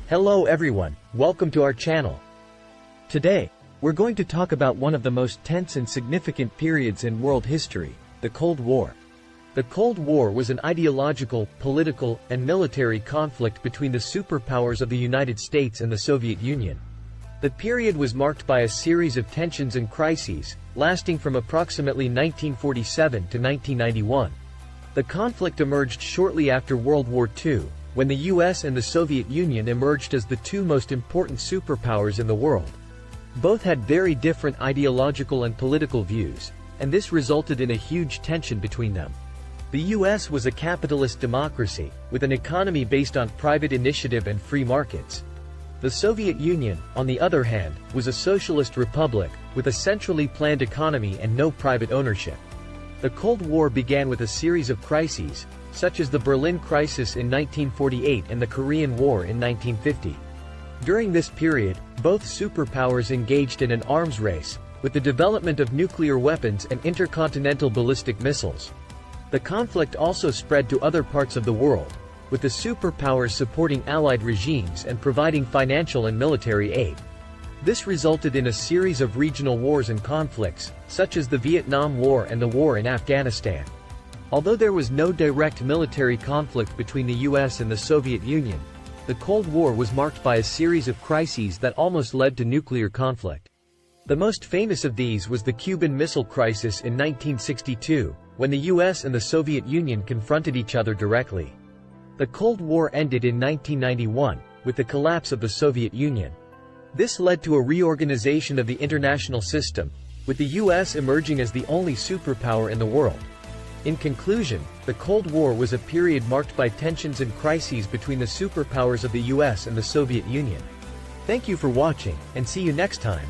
Hello everyone, welcome to our channel. Today, we're going to talk about one of the most tense and significant periods in world history, the Cold War. The Cold War was an ideological, political, and military conflict between the superpowers of the United States and the Soviet Union. The period was marked by a series of tensions and crises, lasting from approximately 1947 to 1991. The conflict emerged shortly after World War II, when the US and the Soviet Union emerged as the two most important superpowers in the world. Both had very different ideological and political views, and this resulted in a huge tension between them. The US was a capitalist democracy, with an economy based on private initiative and free markets. The Soviet Union, on the other hand, was a socialist republic, with a centrally planned economy and no private ownership. The Cold War began with a series of crises, such as the Berlin Crisis in 1948 and the Korean War in 1950. During this period, both superpowers engaged in an arms race, with the development of nuclear weapons and intercontinental ballistic missiles. The conflict also spread to other parts of the world, with the superpowers supporting allied regimes and providing financial and military aid. This resulted in a series of regional wars and conflicts, such as the Vietnam War and the war in Afghanistan. Although there was no direct military conflict between the US and the Soviet Union, the Cold War was marked by a series of crises that almost led to nuclear conflict. The most famous of these was the Cuban Missile Crisis in 1962, when the US and the Soviet Union confronted each other directly. The Cold War ended in 1991, with the collapse of the Soviet Union. This led to a reorganization of the international system, with the US emerging as the only superpower in the world. In conclusion, the Cold War was a period marked by tensions and crises between the superpowers of the US and the Soviet Union. Thank you for watching, and see you next time.